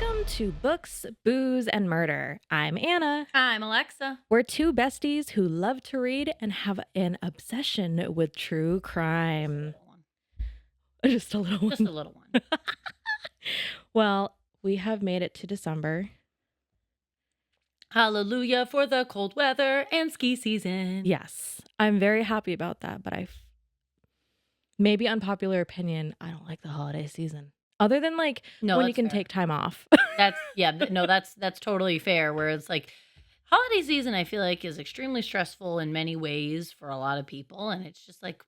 Welcome to Books, Booze, and Murder. I'm Anna. I'm Alexa. We're two besties who love to read and have an obsession with true crime. Just a little one. Just a little one. Well, we have made it to December. Hallelujah for the cold weather and ski season. Yes, I'm very happy about that, but maybe unpopular opinion, I don't like the holiday season. Other than when you can take time off. That's totally fair. Where it's like holiday season, I feel like is extremely stressful in many ways for a lot of people, and it's just like,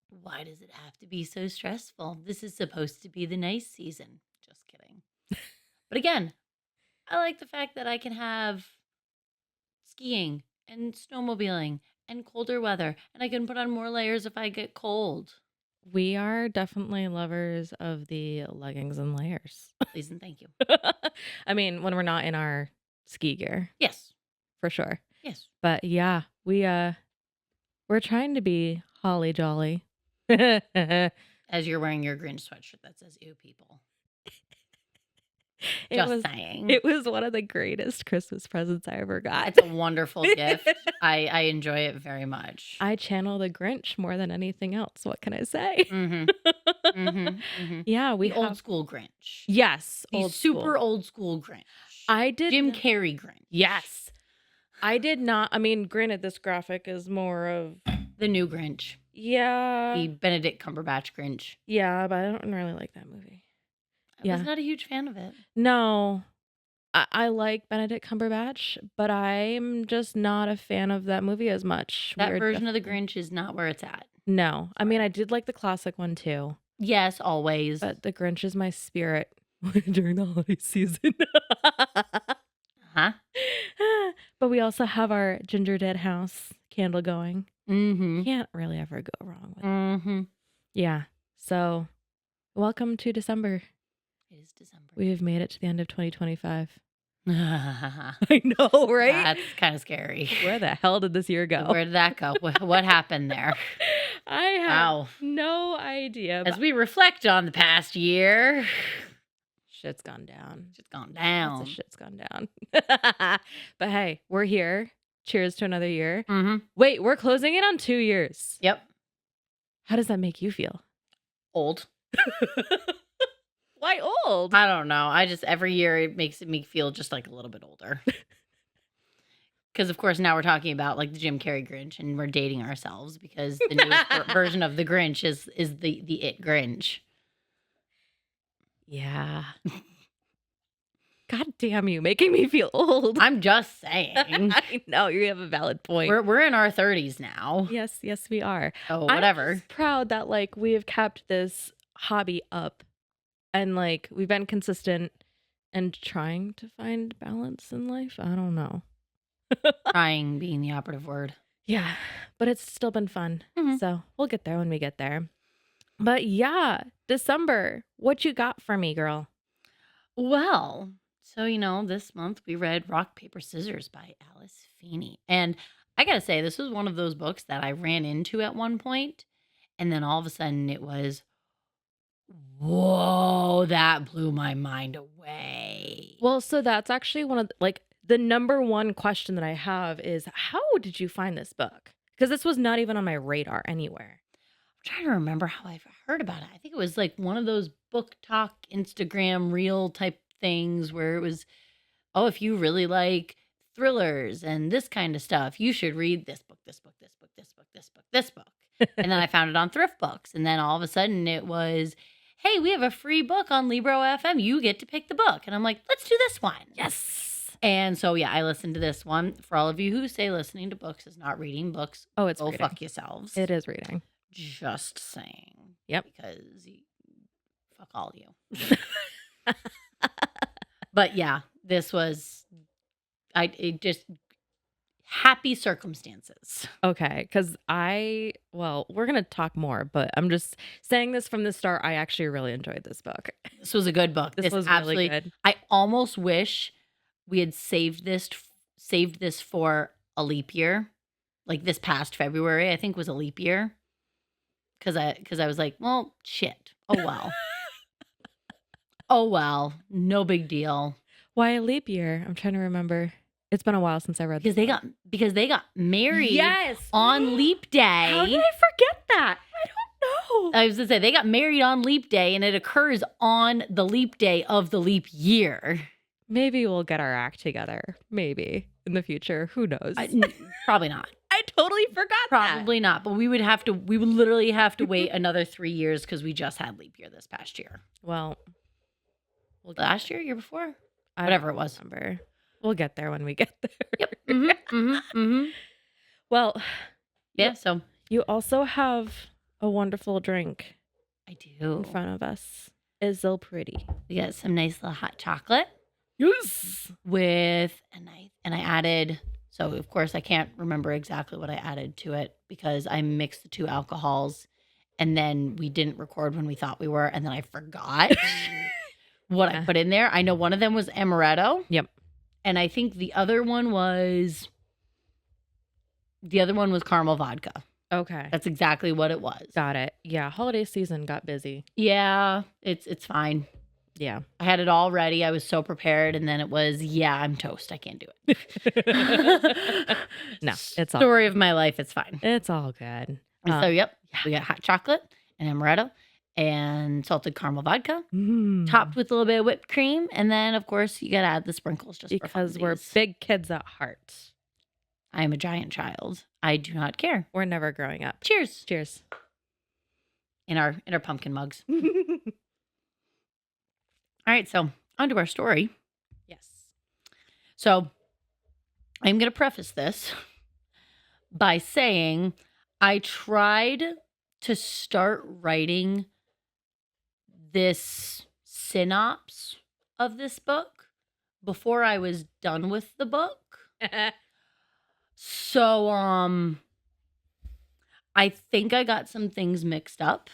why does it have to be so stressful? This is supposed to be the nice season. Just kidding. But again, I like the fact that I can have skiing and snowmobiling and colder weather, and I can put on more layers if I get cold. We are definitely lovers of the leggings and layers. Please and thank you. I mean, when we're not in our ski gear. Yes. For sure. Yes. But yeah, we're trying to be holly jolly. As you're wearing your Grinch sweatshirt that says "Ew, people." Saying. It was one of the greatest Christmas presents I ever got. It's a wonderful gift. I enjoy it very much. I channel the Grinch more than anything else. What can I say? Yeah, we old school Grinch. Yes, super old school Grinch. I did Jim Carrey Grinch. Yes, I did not. I mean, granted, this graphic is more of the new Grinch. Yeah, the Benedict Cumberbatch Grinch. Yeah, but I don't really like that movie. I was not a huge fan of it. No, I like Benedict Cumberbatch, but I'm just not a fan of that movie as much. That version of the Grinch is not where it's at. No, I mean, I did like the classic one too. Yes, always. But the Grinch is my spirit during the holiday season. Huh? But we also have our Ginger Dead house candle going. Mm-hmm. Can't really ever go wrong with it. Yeah. So, welcome to December. It is December. We have made it to the end of 2025. I know, right? That's kind of scary. Where the hell did this year go? Where did that go? What happened there? I have no idea. As we reflect on the past year, shit's gone down. Shit's gone down. Shit's gone down. But hey, we're here. Cheers to another year. Mm-hmm. Wait, we're closing in on 2 years. Yep. How does that make you feel? Old. Why old? I don't know. Every year it makes me feel just like a little bit older. Because, of course, now we're talking about like the Jim Carrey Grinch and we're dating ourselves because the newest version of the Grinch is the It Grinch. Yeah. God damn you, making me feel old. I'm just saying. I know, you have a valid point. We're in our 30s now. Yes, we are. Oh, whatever. I'm just proud that we have kept this hobby up. And we've been consistent and trying to find balance in life. I don't know. Trying being the operative word. Yeah, but it's still been fun. Mm-hmm. So we'll get there when we get there. But yeah, December, what you got for me, girl? Well, so, this month we read Rock, Paper, Scissors by Alice Feeney. And I got to say, this was one of those books that I ran into at one point, and then all of a sudden it was, whoa, that blew my mind away. Well, so that's actually one of the number one question that I have is, how did you find this book? Because this was not even on my radar anywhere. I'm trying to remember how I heard about it. I think it was one of those book talk, Instagram reel type things where it was, oh, if you really like thrillers and this kind of stuff, you should read this book, this book, this book, this book, this book, this book. And then I found it on Thrift Books. And then all of a sudden it was, hey, we have a free book on Libro FM. You get to pick the book. And I'm like, let's do this one. Yes. And so, yeah, I listened to this one. For all of you who say listening to books is not reading books, it's go reading. Fuck yourselves. It is reading. Just saying. Yep. Because fuck all you. But yeah, this was, happy circumstances. Okay, because we're going to talk more, but I'm just saying this from the start. I actually really enjoyed this book. This was a good book. This was really good. I almost wish we had saved this for a leap year. Like this past February, I think was a leap year. Because I was like, well, shit. Oh, well. Oh, well, no big deal. Why a leap year? I'm trying to remember. It's been a while since I read Because they got married Yes. on Leap Day. How did I forget that? I don't know. I was going to say, they got married on Leap Day, and it occurs on the leap day of the leap year. Maybe we'll get our act together. Maybe in the future. Who knows? Probably not. I totally forgot Probably not. But we would literally have to wait another 3 years because we just had leap year this past year. Well, Last year before? I Whatever don't it was. remember. We'll get there when we get there. Yep. Mm-hmm. Well, Yeah, so. you also have a wonderful drink I do. in front of us. Is it pretty? We got some nice little hot chocolate. Yes. With and I added, so of course I can't remember exactly what I added to it because I mixed the two alcohols and then we didn't record when we thought we were and then I forgot what I put in there. I know one of them was amaretto. Yep. And I think the other one was caramel vodka. Okay. That's exactly what it was. Got it. Yeah. Holiday season got busy. Yeah, it's fine. Yeah. I had it all ready. I was so prepared. And then it was, I'm toast. I can't do it. No, it's all Story of my life. It's fine. It's all good. And so, we got hot chocolate and amaretto and salted caramel vodka, topped with a little bit of whipped cream. And then, of course, you got to add the sprinkles just because for we're big kids at heart. I am a giant child. I do not care. We're never growing up. Cheers. Cheers. In our pumpkin mugs. All right, so on to our story. Yes. So I'm going to preface this by saying I tried to start writing this synopsis of this book before I was done with the book. So I think I got some things mixed up.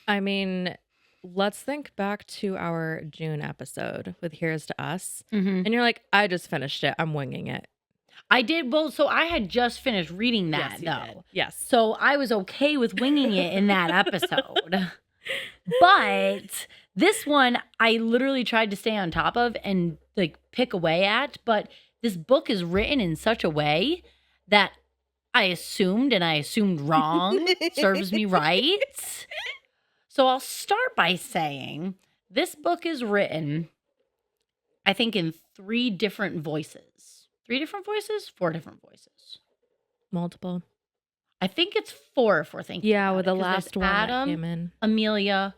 I mean, let's think back to our June episode with Here's to Us. Mm-hmm. And you're like, I just finished it. I'm winging it. I did. Well, so I had just finished reading that, Yes, you though. did. Yes. So I was okay with winging it in that episode. But this one, I literally tried to stay on top of and like pick away at. But this book is written in such a way that I assumed wrong serves me right. So I'll start by saying this book is written, I think, in 3 different voices. 3 different voices? 4 different voices. Multiple. I think it's 4 if we're thinking. Yeah, with the 'cause last there's one Adam, that came in. Amelia.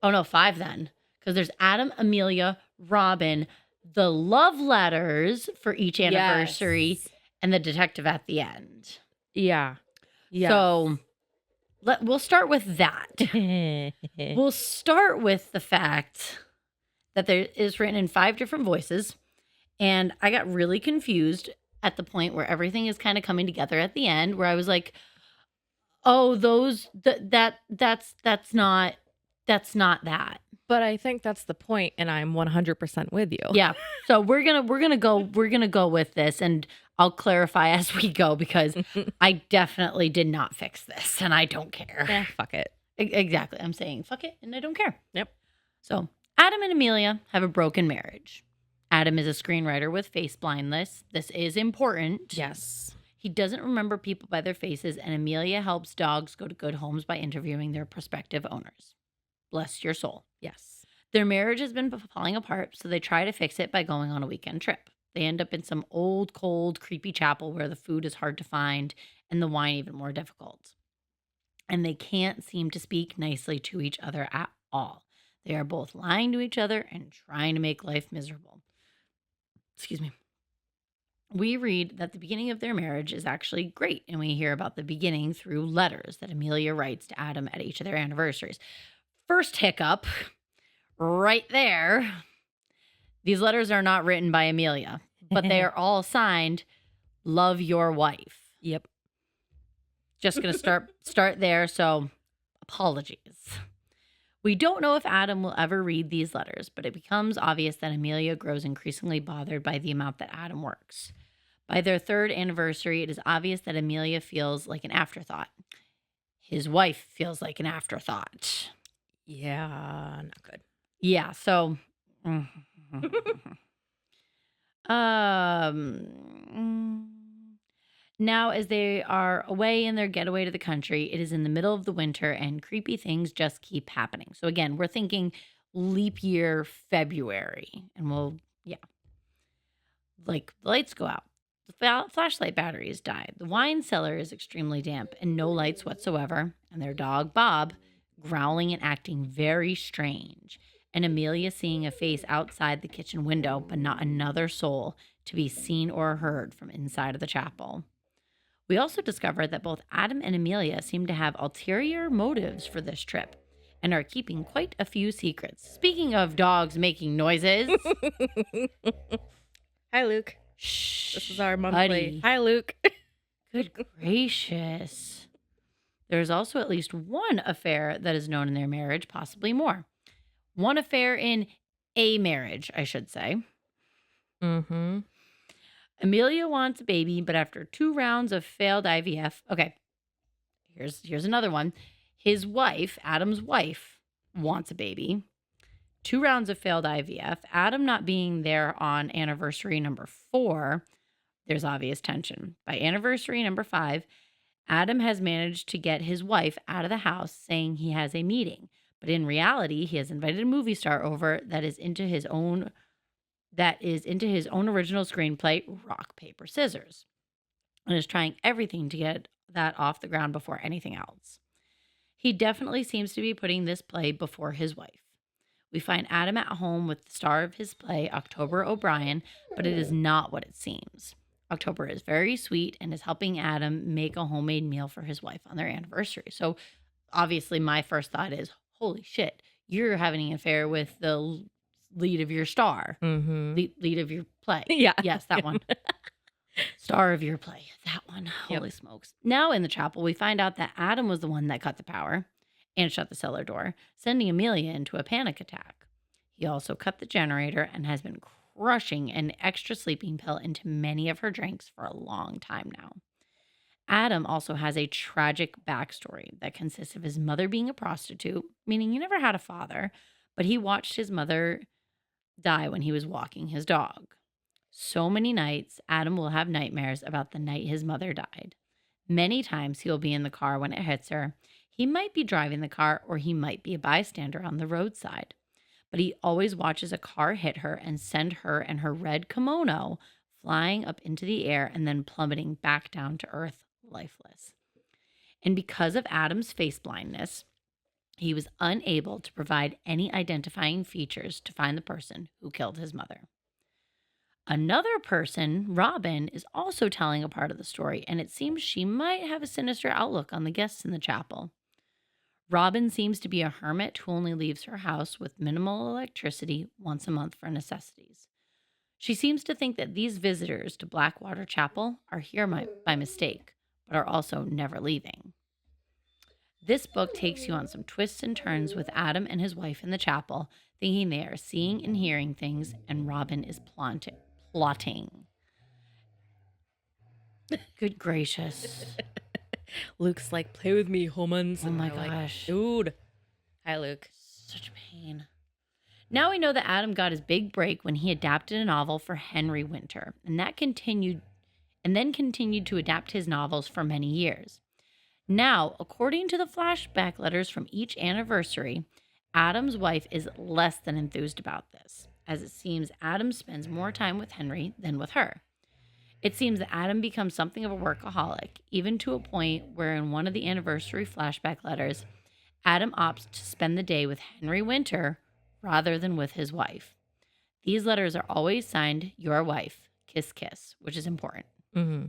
Oh no, 5 then. Because there's Adam, Amelia, Robin, the love letters for each anniversary, and the detective at the end. Yeah. Yeah. So we'll start with that. We'll start with the fact that there is written in 5 different voices. And I got really confused at the point where everything is kind of coming together at the end, where I was like, oh, that's not that. But I think that's the point, and I'm 100% with you. Yeah. So we're gonna go with this, and I'll clarify as we go because I definitely did not fix this, and I don't care. Fuck it. Exactly. I'm saying fuck it, and I don't care. Yep. So Adam and Amelia have a broken marriage. Adam is a screenwriter with face blindness. This is important. Yes. He doesn't remember people by their faces, and Amelia helps dogs go to good homes by interviewing their prospective owners. Bless your soul. Yes. Their marriage has been falling apart, so they try to fix it by going on a weekend trip. They end up in some old, cold, creepy chapel where the food is hard to find and the wine even more difficult. And they can't seem to speak nicely to each other at all. They are both lying to each other and trying to make life miserable. Excuse me. We read that the beginning of their marriage is actually great, and we hear about the beginning through letters that Amelia writes to Adam at each of their anniversaries. First hiccup, right there. These letters are not written by Amelia, but they are all signed, "Love your wife." Yep. Just going to start there, so apologies. We don't know if Adam will ever read these letters, but it becomes obvious that Amelia grows increasingly bothered by the amount that Adam works. By their 3rd anniversary, it is obvious that Amelia feels like an afterthought. His wife feels like an afterthought. Yeah, not good. Yeah, so Now, as they are away in their getaway to the country, it is in the middle of the winter and creepy things just keep happening. So, again, we're thinking leap year February. And like the lights go out. The flashlight batteries die. The wine cellar is extremely damp and no lights whatsoever. And their dog, Bob, growling and acting very strange. And Amelia seeing a face outside the kitchen window, but not another soul to be seen or heard from inside of the chapel. We also discover that both Adam and Amelia seem to have ulterior motives for this trip and are keeping quite a few secrets. Speaking of dogs making noises. Hi, Luke. Shh. This is our monthly. Buddy. Hi, Luke. Good gracious. There's also at least one affair that is known in their marriage, possibly more. One affair in a marriage, I should say. Mm-hmm. Amelia wants a baby, but after 2 rounds of failed IVF, okay, here's another one. His wife, Adam's wife, wants a baby. 2 rounds of failed IVF. Adam not being there on anniversary number 4, there's obvious tension. By anniversary number 5, Adam has managed to get his wife out of the house saying he has a meeting. But in reality, he has invited a movie star over that is into his own original screenplay, Rock, Paper, Scissors, and is trying everything to get that off the ground before anything else. He definitely seems to be putting this play before his wife. We find Adam at home with the star of his play, October O'Brien, but it is not what it seems. October is very sweet and is helping Adam make a homemade meal for his wife on their anniversary. So obviously my first thought is, holy shit, you're having an affair with the lead of your star. Mm-hmm. Lead of your play. Yeah. Yes, that one. Star of your play. That one. Holy smokes. Now in the chapel, we find out that Adam was the one that cut the power and shut the cellar door, sending Amelia into a panic attack. He also cut the generator and has been crushing an extra sleeping pill into many of her drinks for a long time now. Adam also has a tragic backstory that consists of his mother being a prostitute, meaning he never had a father, but he watched his mother die when he was walking his dog. So many nights, Adam will have nightmares about the night his mother died. Many times he will be in the car when it hits her. He might be driving the car or he might be a bystander on the roadside. But he always watches a car hit her and send her and her red kimono flying up into the air and then plummeting back down to earth lifeless. And because of Adam's face blindness, he was unable to provide any identifying features to find the person who killed his mother. Another person, Robin, is also telling a part of the story, and it seems she might have a sinister outlook on the guests in the chapel. Robin seems to be a hermit who only leaves her house with minimal electricity once a month for necessities. She seems to think that these visitors to Blackwater Chapel are here by mistake, but are also never leaving. This book takes you on some twists and turns with Adam and his wife in the chapel, thinking they are seeing and hearing things, and Robin is plotting. Good gracious. Luke's like, play with me, humans. Oh my we're like, gosh. dude. Hi, Luke. Such pain. Now we know that Adam got his big break when he adapted a novel for Henry Winter, and then continued to adapt his novels for many years. Now, according to the flashback letters from each anniversary, Adam's wife is less than enthused about this, as it seems Adam spends more time with Henry than with her. It seems that Adam becomes something of a workaholic, even to a point where in one of the anniversary flashback letters, Adam opts to spend the day with Henry Winter rather than with his wife. These letters are always signed, your wife, kiss, kiss, which is important. Mm-hmm.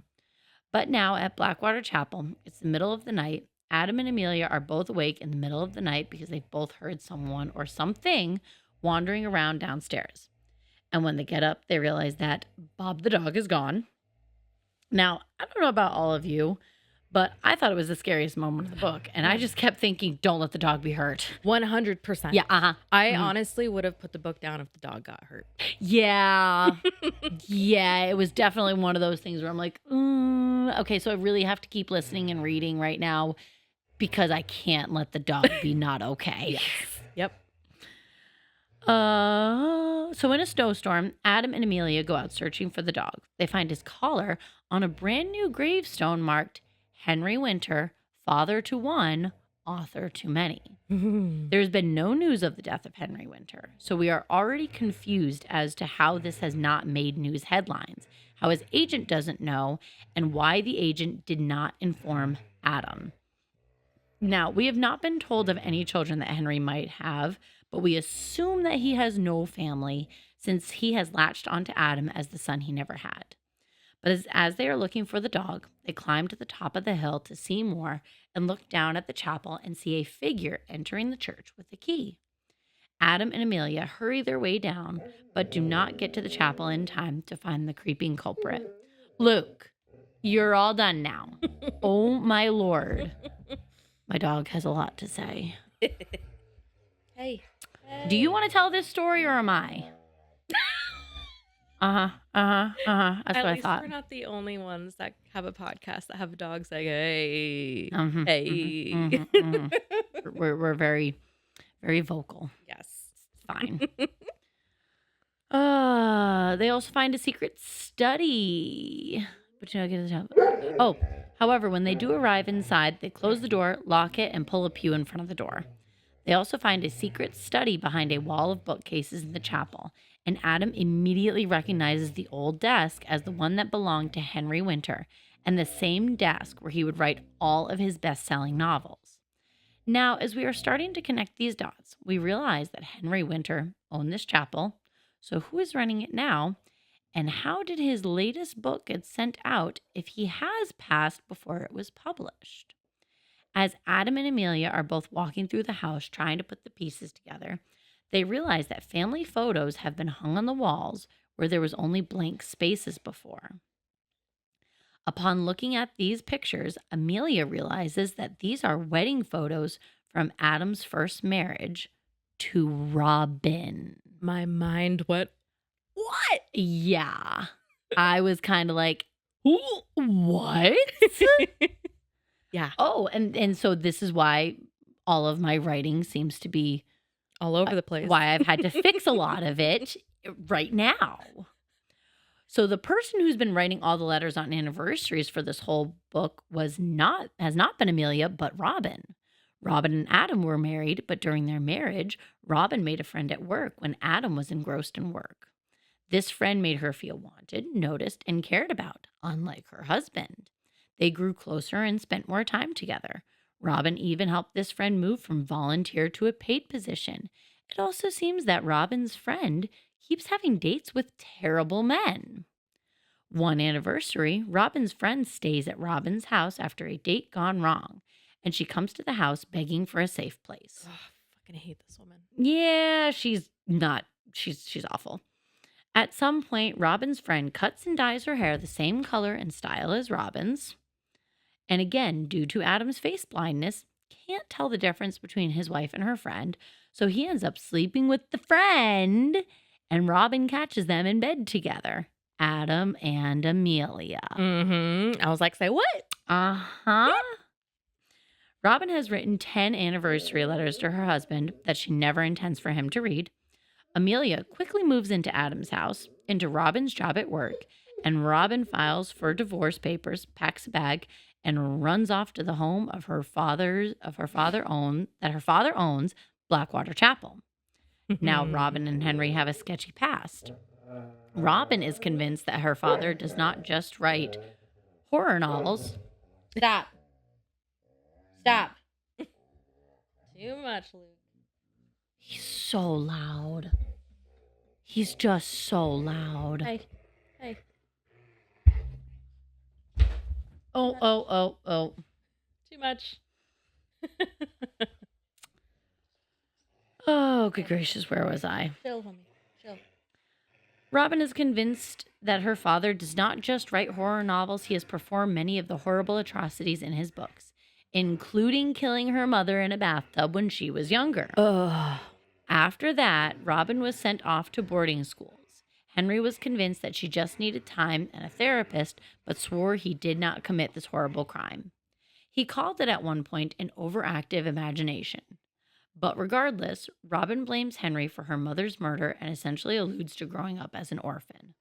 But now at Blackwater Chapel, it's the middle of the night. Adam and Amelia are both awake in the middle of the night because they've both heard someone or something wandering around downstairs. And when they get up, they realize that Bob the dog is gone. Now, I don't know about all of you, but I thought it was the scariest moment of the book. And I just kept thinking, don't let the dog be hurt. 100%. Yeah, uh-huh. I honestly would have put the book down if the dog got hurt. Yeah. Yeah, it was definitely one of those things where I'm like, okay, so I really have to keep listening and reading right now because I can't let the dog be not okay. Yes. Yep. So in a snowstorm, Adam and Amelia go out searching for the dog. They find his collar on a brand new gravestone marked Henry Winter, father to one, author to many. There's been no news of the death of Henry Winter, so we are already confused as to how this has not made news headlines, how his agent doesn't know, and why the agent did not inform Adam. Now, we have not been told of any children that Henry might have, but we assume that he has no family since he has latched onto Adam as the son he never had. But as they are looking for the dog, they climb to the top of the hill to see more and look down at the chapel and see a figure entering the church with a key. Adam and Amelia hurry their way down, but do not get to the chapel in time to find the creeping culprit. Luke, you're all done now. Oh my lord. My dog has a lot to say. Hey. Do you want to tell this story or am I? That's what At I least thought. we're not the only ones that have a podcast that have dogs like, hey, Mhm, hey. mhm, mhm, We're very, very vocal. Yes. It's fine. They also find a secret study. But you know, get it out. However, when they do arrive inside, they close the door, lock it, and pull a pew in front of the door. They also find a secret study behind a wall of bookcases in the chapel, and Adam immediately recognizes the old desk as the one that belonged to Henry Winter, and the same desk where he would write all of his best-selling novels. Now, as we are starting to connect these dots, we realize that Henry Winter owned this chapel. So who is running it now? And how did his latest book get sent out if he has passed before it was published? As Adam and Amelia are both walking through the house trying to put the pieces together, they realize that family photos have been hung on the walls where there was only blank spaces before. Upon looking at these pictures, Amelia realizes that these are wedding photos from Adam's first marriage to Robin. My mind went, what? Yeah. I was kind of like, what? Yeah. Oh, and so this is why all of my writing seems to be All over the place. why I've had to fix a lot of it right now. So the person who's been writing all the letters on anniversaries for this whole book has not been Amelia, but Robin. Robin and Adam were married, but during their marriage, Robin made a friend at work when Adam was engrossed in work. This friend made her feel wanted, noticed, and cared about, unlike her husband. They grew closer and spent more time together. Robin even helped this friend move from volunteer to a paid position. It also seems that Robin's friend keeps having dates with terrible men. One anniversary, Robin's friend stays at Robin's house after a date gone wrong, and she comes to the house begging for a safe place. Oh, fucking hate this woman. Yeah, she's awful. At some point, Robin's friend cuts and dyes her hair the same color and style as Robin's. And again, due to Adam's face blindness, can't tell the difference between his wife and her friend, so he ends up sleeping with the friend, and Robin catches them in bed together. Adam and Amelia. I was like, say what? Robin has written 10 anniversary letters to her husband that she never intends for him to read. Amelia quickly moves into Adam's house, into Robin's job at work, and Robin files for divorce papers, packs a bag, and runs off to the home of her father owns, Blackwater Chapel. Now Robin and Henry have a sketchy past. Robin is convinced that her father does not just write horror novels. Stop. Too much, Luke. He's so loud. He's just so loud. Hey. Oh. Too much. Oh, good gracious, where was I? Chill, homie. Chill. Robin is convinced that her father does not just write horror novels, he has performed many of the horrible atrocities in his books, including killing her mother in a bathtub when she was younger. Ugh. After that, Robin was sent off to boarding schools. Henry was convinced that she just needed time and a therapist, but swore he did not commit this horrible crime. He called it at one point an overactive imagination. But regardless, Robin blames Henry for her mother's murder and essentially alludes to growing up as an orphan.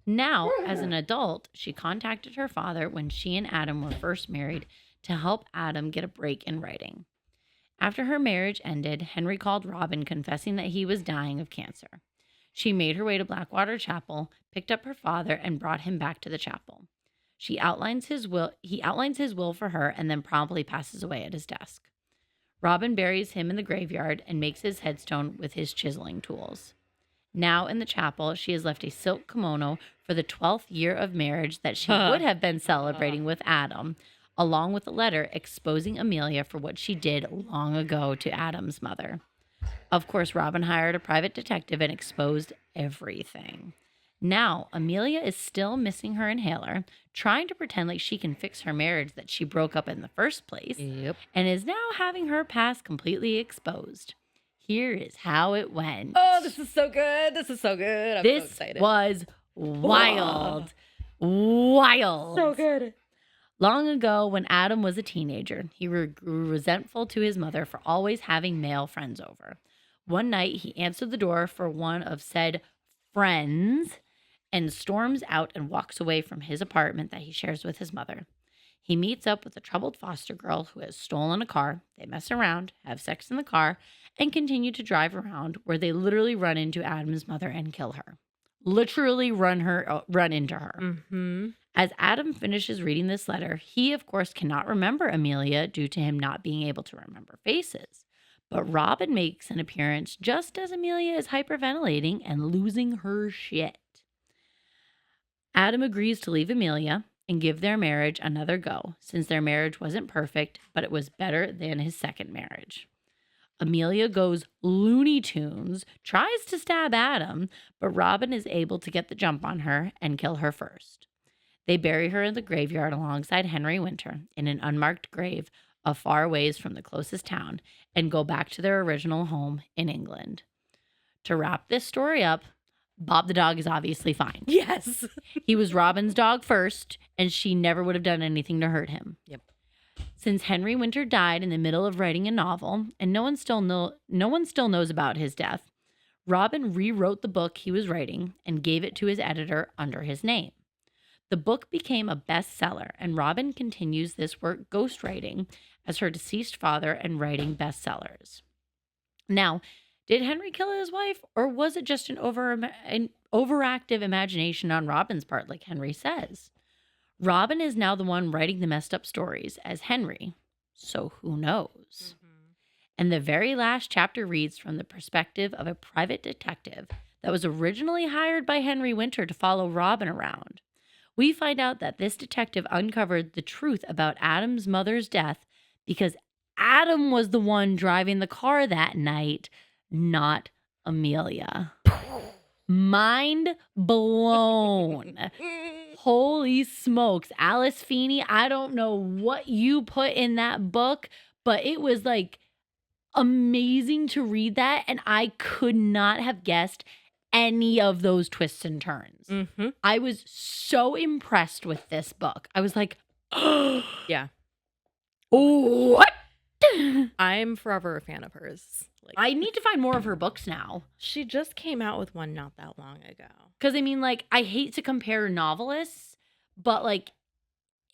Now, as an adult, she contacted her father when she and Adam were first married to help Adam get a break in writing. After her marriage ended, Henry called Robin confessing that he was dying of cancer. She made her way to Blackwater Chapel, picked up her father, and brought him back to the chapel. He outlines his will for her and then promptly passes away at his desk. Robin buries him in the graveyard and makes his headstone with his chiseling tools. Now in the chapel, she has left a silk kimono for the 12th year of marriage that she would have been celebrating with Adam, along with a letter exposing Amelia for what she did long ago to Adam's mother. Of course, Robin hired a private detective and exposed everything. Now, Amelia is still missing her inhaler, trying to pretend like she can fix her marriage that she broke up in the first place, and is now having her past completely exposed. Here is how it went. Oh, this is so good. This is so good. I'm so excited. This was wild. Wild. So good. Long ago, when Adam was a teenager, he grew resentful to his mother for always having male friends over. One night, he answered the door for one of said friends and storms out and walks away from his apartment that he shares with his mother. He meets up with a troubled foster girl who has stolen a car. They mess around, have sex in the car, and continue to drive around, where they literally run into Adam's mother and kill her. Literally run into her. Mm-hmm. As Adam finishes reading this letter, he, of course, cannot remember Amelia due to him not being able to remember faces. But Robin makes an appearance just as Amelia is hyperventilating and losing her shit. Adam agrees to leave Amelia and give their marriage another go, since their marriage wasn't perfect, but it was better than his second marriage. Amelia goes Looney Tunes, tries to stab Adam, but Robin is able to get the jump on her and kill her first. They bury her in the graveyard alongside Henry Winter in an unmarked grave a far ways from the closest town and go back to their original home in England. To wrap this story up, Bob the dog is obviously fine. Yes. He was Robin's dog first, and she never would have done anything to hurt him. Yep. Since Henry Winter died in the middle of writing a novel, and no one still knows about his death, Robin rewrote the book he was writing and gave it to his editor under his name. The book became a bestseller, and Robin continues this work ghostwriting as her deceased father and writing bestsellers. Now, did Henry kill his wife, or was it just an overactive imagination on Robin's part, like Henry says? Robin is now the one writing the messed up stories as Henry, so who knows? Mm-hmm. And the very last chapter reads from the perspective of a private detective that was originally hired by Henry Winter to follow Robin around. We find out that this detective uncovered the truth about Adam's mother's death because Adam was the one driving the car that night, not Amelia. Mind blown. Holy smokes. Alice Feeney, I don't know what you put in that book, but it was like amazing to read that, and I could not have guessed any of those twists and turns. Mm-hmm. I was so impressed with this book. I was like, yeah. What? I'm forever a fan of hers. Like, I need to find more of her books now. She just came out with one not that long ago. Because, I mean, like, I hate to compare novelists, but, like,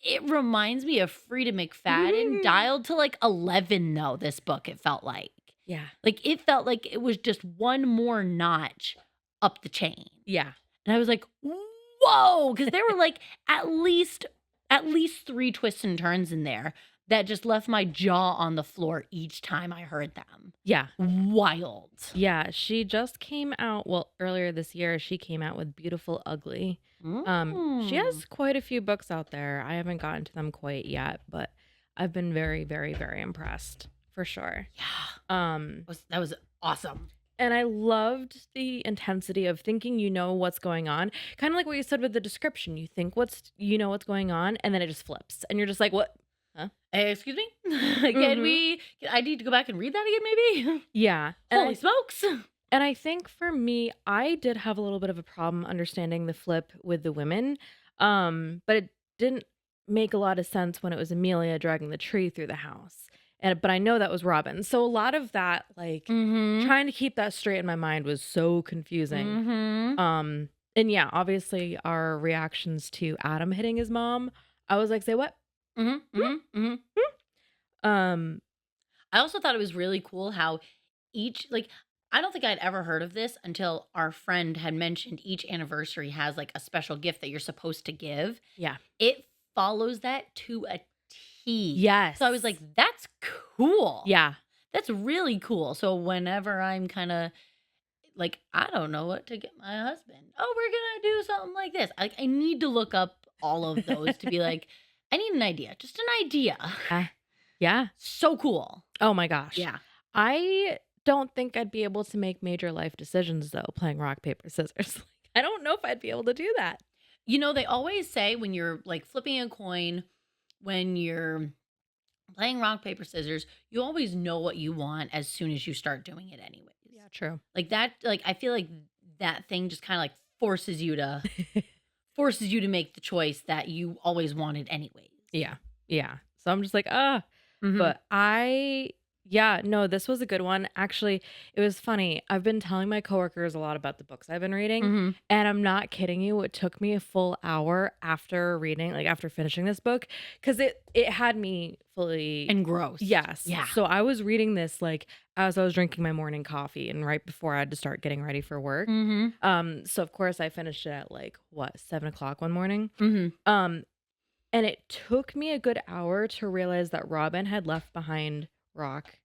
it reminds me of Frida McFadden, dialed to, like, 11, though, this book, it felt like. Yeah. Like, it felt like it was just one more notch up the chain. Yeah. And I was like, whoa, because there were, like, at least 3 twists and turns in there that just left my jaw on the floor each time I heard them. Yeah. Wild. Yeah, she just came out, well, earlier this year, she came out with Beautiful Ugly. She has quite a few books out there. I haven't gotten to them quite yet, but I've been very, very, very impressed, for sure. Yeah. That was awesome. And I loved the intensity of thinking you know what's going on. Kind of like what you said with the description. You think what's going on, and then it just flips. And you're just like, what? Huh? Excuse me? I need to go back and read that again, maybe? Yeah. Holy smokes. And I think for me, I did have a little bit of a problem understanding the flip with the women. But it didn't make a lot of sense when it was Amelia dragging the tree through the house. but I know that was Robin. So a lot of that, like trying to keep that straight in my mind was so confusing. And yeah, obviously our reactions to Adam hitting his mom, I was like, say what? Um, I also thought it was really cool how each, like, I don't think I'd ever heard of this until our friend had mentioned each anniversary has like a special gift that you're supposed to give. yeah. It follows that to a T. Yes. So I was like, that's cool. Yeah. That's really cool. So whenever I'm kind of like, I don't know what to get my husband. Oh, we're going to do something like this. I need to look up all of those to be like, I need an idea. Just an idea. Yeah. So cool. Oh my gosh. Yeah. I don't think I'd be able to make major life decisions though, playing rock, paper, scissors. I don't know if I'd be able to do that. You know, they always say when you're like flipping a coin, when you're playing rock, paper, scissors, you always know what you want as soon as you start doing it anyways. Yeah, true. Like that, like I feel like that thing just kind of like forces you to make the choice that you always wanted anyways. Yeah. Yeah. So I'm just like, Mhm. but no, this was a good one. Actually, it was funny. I've been telling my coworkers a lot about the books I've been reading, and I'm not kidding you. It took me a full hour after reading, like after finishing this book, because it had me fully engrossed. Yes. Yeah. So I was reading this like as I was drinking my morning coffee and right before I had to start getting ready for work. So of course I finished it at like 7:00 one morning. And it took me a good hour to realize that Robin had left behind rock,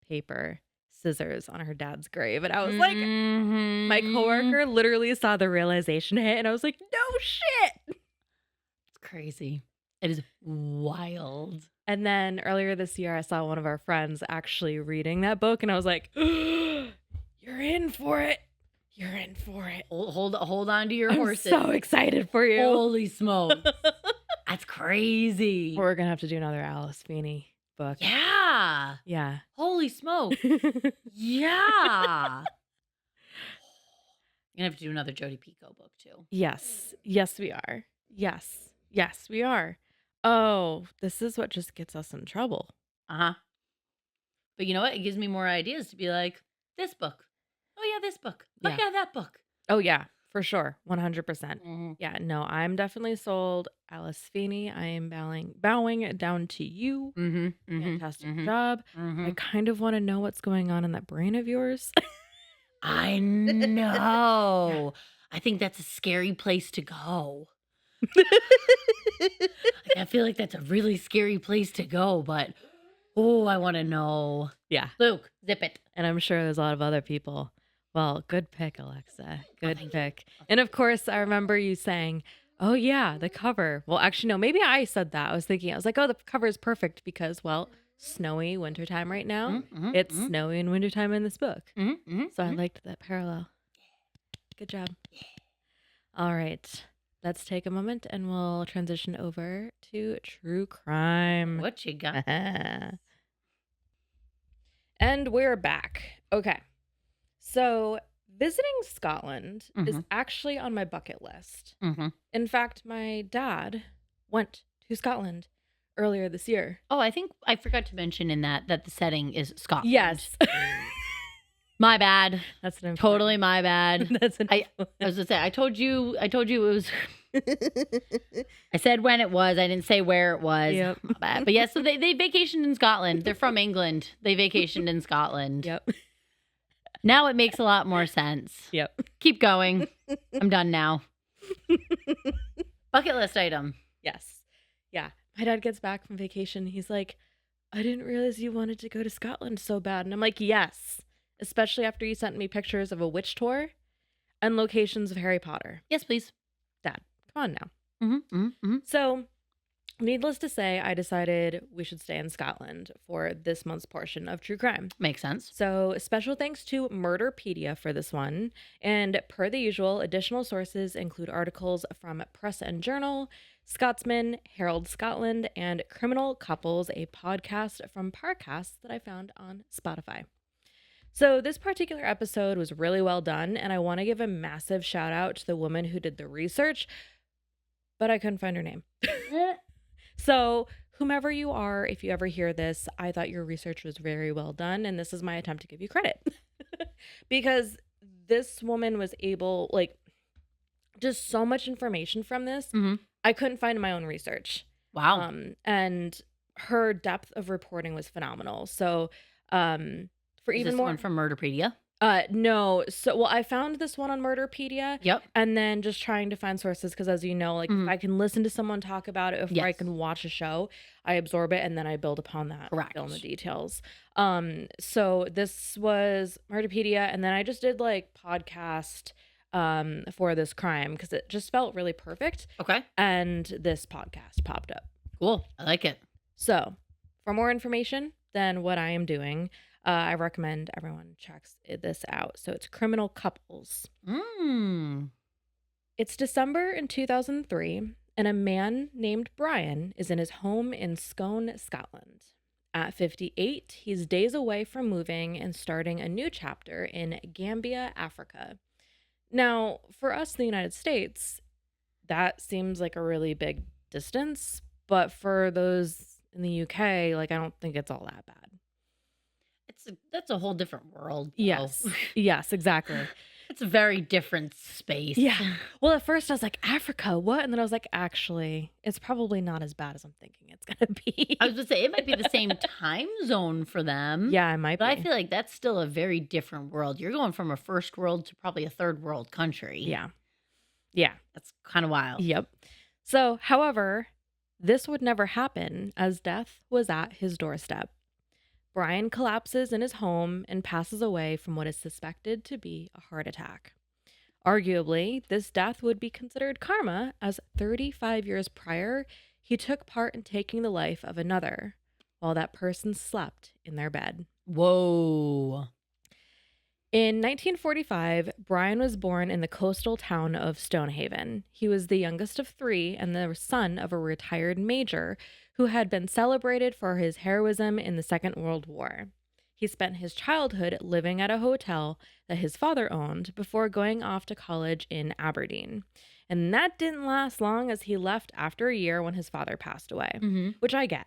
paper, scissors on her dad's grave. And I was like, my coworker literally saw the realization hit, and I was like, no shit. It's crazy. It is wild. And then earlier this year, I saw one of our friends actually reading that book, and I was like, you're in for it. You're in for it. Hold on to your I'm horses. so excited for you. Holy smokes. That's crazy. We're going to have to do another Alice Feeney book. Yeah. Yeah. Holy smoke. Yeah. You're going to have to do another Jodi Picoult book too. Yes. Yes, we are. Yes. Yes, we are. Oh, this is what just gets us in trouble. But you know what? It gives me more ideas to be like, this book. Oh, yeah, this book. Oh, yeah, that book. Oh, yeah, for sure. 100%. Yeah, no, I'm definitely sold. Alice Feeney, I am bowing down to you. Fantastic job. I kind of want to know what's going on in that brain of yours. I know. I think that's a scary place to go. I feel like that's a really scary place to go, but I want to know. Yeah. Luke, zip it. And I'm sure there's a lot of other people. Well, good pick, Alexa. Good pick. And of course, I remember you saying, oh, yeah, the cover. Well, actually, no, maybe I said that. I was like, oh, the cover is perfect because, well, snowy wintertime right now. It's snowy in wintertime in this book. So I liked that parallel. Good job. All right. Let's take a moment and we'll transition over to true crime. What you got? And we're back. Okay. So visiting Scotland is actually on my bucket list. In fact, my dad went to Scotland earlier this year. Oh, I think I forgot to mention in that the setting is Scotland. Yes. My bad. That's an totally my bad. That's an I was gonna say I told you it was. I said when it was. I didn't say where it was. Yep. My bad. But yeah, so they vacationed in Scotland. They're from England. They vacationed in Scotland. Yep. Now it makes a lot more sense. Yep. Keep going. I'm done now. Bucket list item. Yes. Yeah. My dad gets back from vacation. He's like, I didn't realize you wanted to go to Scotland so bad. And I'm like, yes. Especially after you sent me pictures of a witch tour and locations of Harry Potter. Yes, please. Dad, come on now. So, needless to say, I decided we should stay in Scotland for this month's portion of True Crime. Makes sense. So, special thanks to Murderpedia for this one. And per the usual, additional sources include articles from Press and Journal, Scotsman, Herald Scotland, and Criminal Couples, a podcast from Parcast that I found on Spotify. So this particular episode was really well done, and I want to give a massive shout out to the woman who did the research, but I couldn't find her name. So whomever you are, if you ever hear this, I thought your research was very well done, and this is my attempt to give you credit. Because this woman was able, like, just so much information from this, Hmm. I couldn't find in my own research. Wow. And her depth of reporting was phenomenal. So, for Is even this the one more, from Murderpedia? no. So, well, I found this one on Murderpedia, Yep. and then just trying to find sources because, as you know, like if Hmm. I can listen to someone talk about it, if I Yes. can watch a show, I absorb it and then I build upon that, Correct. fill in the details. So this was Murderpedia, and then I just did like podcast for this crime because it just felt really perfect, Okay. and this podcast popped up. Cool. I like it. So, for more information than what I am doing, I recommend everyone checks this out. So, it's Criminal Couples. Mm. It's December in 2003, and a man named Brian is in his home in Scone, Scotland. At 58, he's days away from moving and starting a new chapter in Gambia, Africa. Now, for us in the United States, that seems like a really big distance, but for those in the UK, like I don't think it's all that bad. That's a whole different world, though. Yes. Yes, exactly. It's a very different space. Yeah. Well, at first I was like, Africa, what? And then I was like, actually, it's probably not as bad as I'm thinking it's going to be. I was gonna say it might be the same time zone for them. Yeah, it might But I be. feel like that's still a very different world. You're going from a first world to probably a third world country. Yeah. Yeah. That's kind of wild. Yep. So, however, this would never happen as death was at his doorstep. Brian collapses in his home and passes away from what is suspected to be a heart attack. Arguably, this death would be considered karma, as 35 years prior, he took part in taking the life of another while that person slept in their bed. Whoa. In 1945, Brian was born in the coastal town of Stonehaven. He was the youngest of three and the son of a retired major who had been celebrated for his heroism in the Second World War. He spent his childhood living at a hotel that his father owned before going off to college in Aberdeen. And that didn't last long, as he left after a year when his father passed away, Mm-hmm. which I get.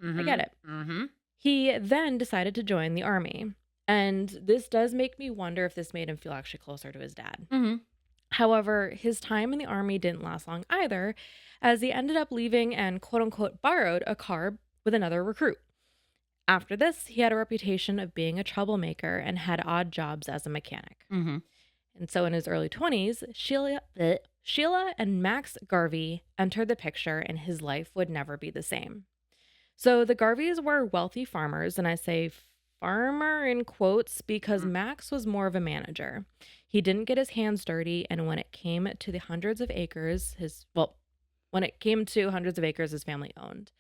I get it. Mm-hmm. He then decided to join the army. And this does make me wonder if this made him feel actually closer to his dad. Mm-hmm. However, his time in the army didn't last long either, as he ended up leaving and quote unquote borrowed a car with another recruit. After this, he had a reputation of being a troublemaker and had odd jobs as a mechanic. Mm-hmm. And so in his early 20s, Sheila and Max Garvie entered the picture, and his life would never be the same. So the Garvies were wealthy farmers, and I say farmer in quotes because Max was more of a manager. He didn't get his hands dirty, and when it came to hundreds of acres, his family owned.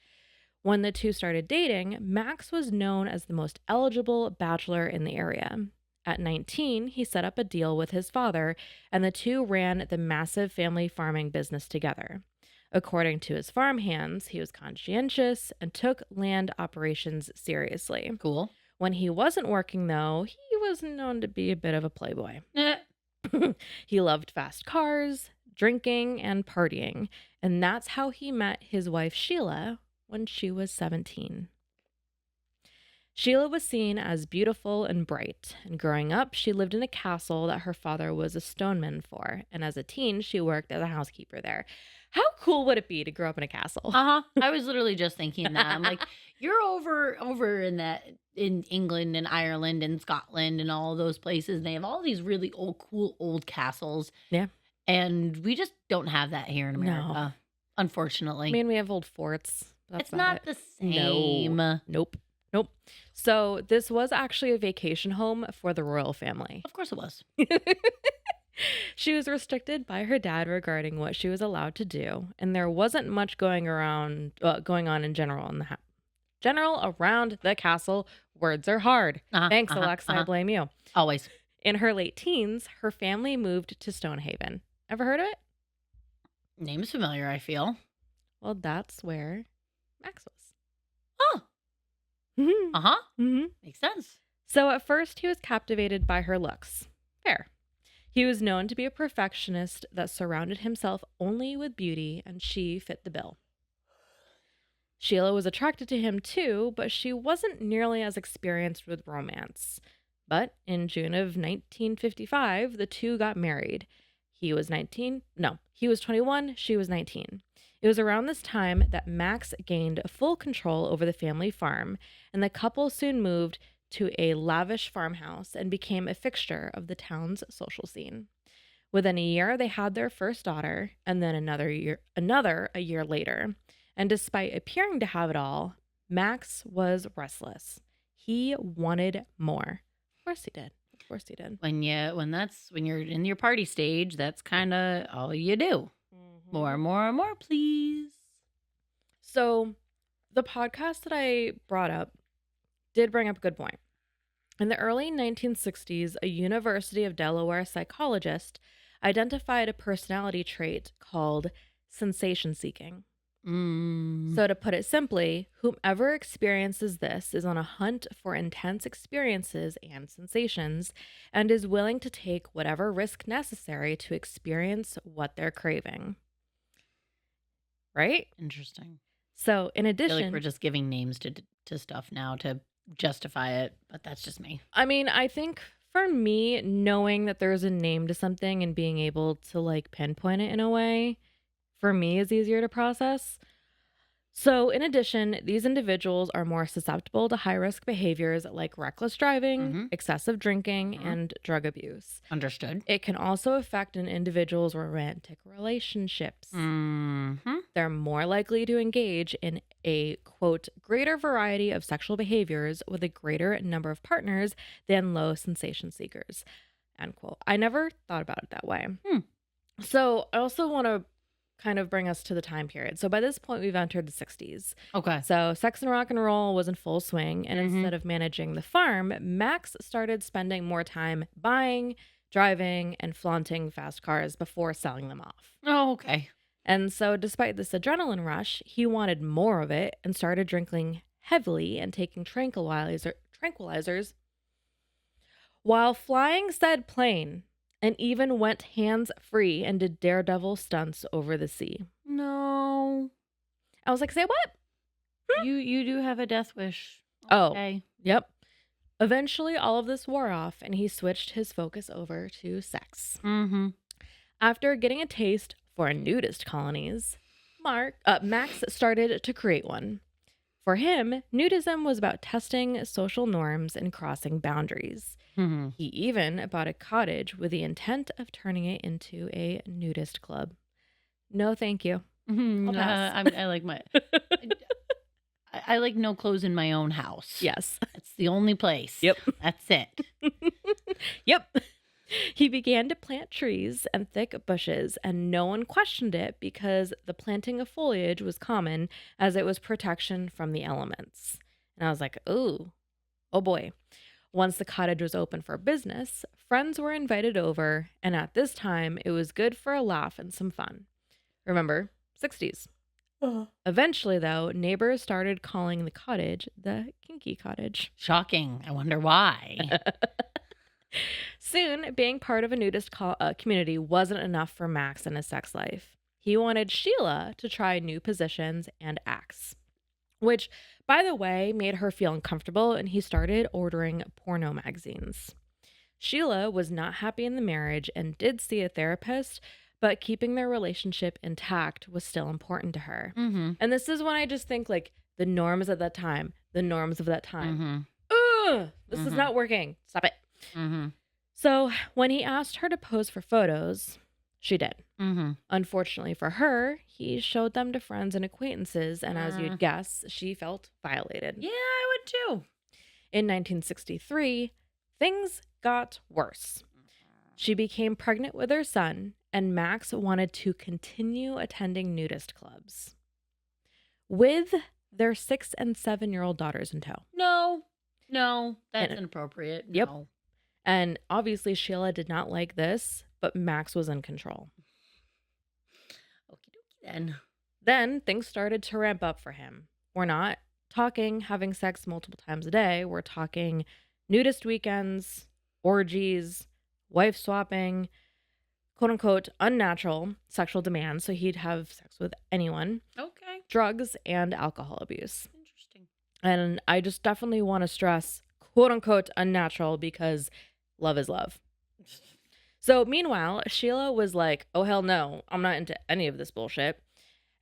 When the two started dating, Max was known as the most eligible bachelor in the area. At 19, he set up a deal with his father, and the two ran the massive family farming business together. According to his farmhands, he was conscientious and took land operations seriously. Cool. When he wasn't working, though, he was known to be a bit of a playboy. He loved fast cars, drinking, and partying, and that's how he met his wife Sheila when she was 17. Sheila was seen as beautiful and bright, and growing up, she lived in a castle that her father was a stoneman for, and as a teen, she worked as a housekeeper there. How cool would it be to grow up in a castle? Uh-huh. I was literally just thinking that. I'm like, you're over in England and Ireland and Scotland and all those places, and they have all these really cool old castles. Yeah. And we just don't have that here in America, unfortunately. I mean, we have old forts. That's it's not the same. No. Nope. So this was actually a vacation home for the royal family. Of course it was. She was restricted by her dad regarding what she was allowed to do, and there wasn't much going on in general around the castle. Words are hard. Thanks, Alexa. I blame you. Always. In her late teens, her family moved to Stonehaven. Ever heard of it? Name's familiar, I feel. Well, that's where Max was. Oh. Uh-huh. Mm-hmm. Makes sense. So at first, he was captivated by her looks. Fair. He was known to be a perfectionist that surrounded himself only with beauty, and she fit the bill. Sheila was attracted to him too, but she wasn't nearly as experienced with romance. But in June of 1955, the two got married. He was 19. No, he was 21. She was 19. It was around this time that Max gained full control over the family farm, and the couple soon moved to a lavish farmhouse and became a fixture of the town's social scene. Within a year, they had their first daughter, and then another a year later. And despite appearing to have it all, Max was restless. He wanted more. Of course he did. Of course he did. When you're in your party stage, that's kind of all you do. More, more, please. So, the podcast that I brought up did bring up a good point. In the early 1960s, a University of Delaware psychologist identified a personality trait called sensation seeking. So, to put it simply, whomever experiences this is on a hunt for intense experiences and sensations and is willing to take whatever risk necessary to experience what they're craving. Right? Interesting. So, in I feel like addition, we're just giving names to stuff now to justify it, but that's just me. I mean, I think for me, knowing that there's a name to something and being able to like pinpoint it in a way, for me is easier to process. So, in addition, these individuals are more susceptible to high risk behaviors like reckless driving, excessive drinking, and drug abuse. Understood. It can also affect an individual's romantic relationships. They're more likely to engage in a, quote, greater variety of sexual behaviors with a greater number of partners than low sensation seekers, end quote. I never thought about it that way. So, I also want to kind of bring us to the time period. So by this point, we've entered the 60s. Okay. So sex and rock and roll was in full swing. And instead of managing the farm, Max started spending more time buying, driving, and flaunting fast cars before selling them off. Oh, okay. And so despite this adrenaline rush, he wanted more of it and started drinking heavily and taking tranquilizers while flying said plane, and even went hands-free and did daredevil stunts over the sea. No. I was like, say what? You do have a death wish. Okay. Oh, yep. Eventually, all of this wore off, and he switched his focus over to sex. After getting a taste for nudist colonies, Max started to create one. For him, nudism was about testing social norms and crossing boundaries. He even bought a cottage with the intent of turning it into a nudist club. No, thank you. I'll pass. I like I like no clothes in my own house. Yes. It's the only place. Yep. That's it. Yep. He began to plant trees and thick bushes, and no one questioned it because the planting of foliage was common as it was protection from the elements. And I was like, oh boy. Once the cottage was open for business, friends were invited over, and at this time, it was good for a laugh and some fun. Remember, 60s. Eventually, though, neighbors started calling the cottage the Kinky Cottage. Shocking. I wonder why. Soon, being part of a nudist community wasn't enough for Max and his sex life. He wanted Sheila to try new positions and acts, which, by the way, made her feel uncomfortable, and he started ordering porno magazines. Sheila was not happy in the marriage and did see a therapist, but keeping their relationship intact was still important to her. And this is when I just think, like, the norms of that time. Ugh, this is not working. Stop it. So when he asked her to pose for photos, she did. Unfortunately for her, he showed them to friends and acquaintances, and as you'd guess, she felt violated. Yeah, I would too. In 1963, things got worse. She became pregnant with her son, and Max wanted to continue attending nudist clubs with their 6 and 7-year-old daughters in tow. No, that's inappropriate. Yep. No. And obviously Sheila did not like this, but Max was in control. Okie dokie Then things started to ramp up for him. We're not talking having sex multiple times a day. We're talking nudist weekends, orgies, wife swapping, quote unquote, unnatural sexual demands. So he'd have sex with anyone. Okay. drugs, and alcohol abuse. Interesting. And I just definitely want to stress, quote unquote, unnatural, because love is love. So meanwhile, Sheila was like, oh, hell no, I'm not into any of this bullshit.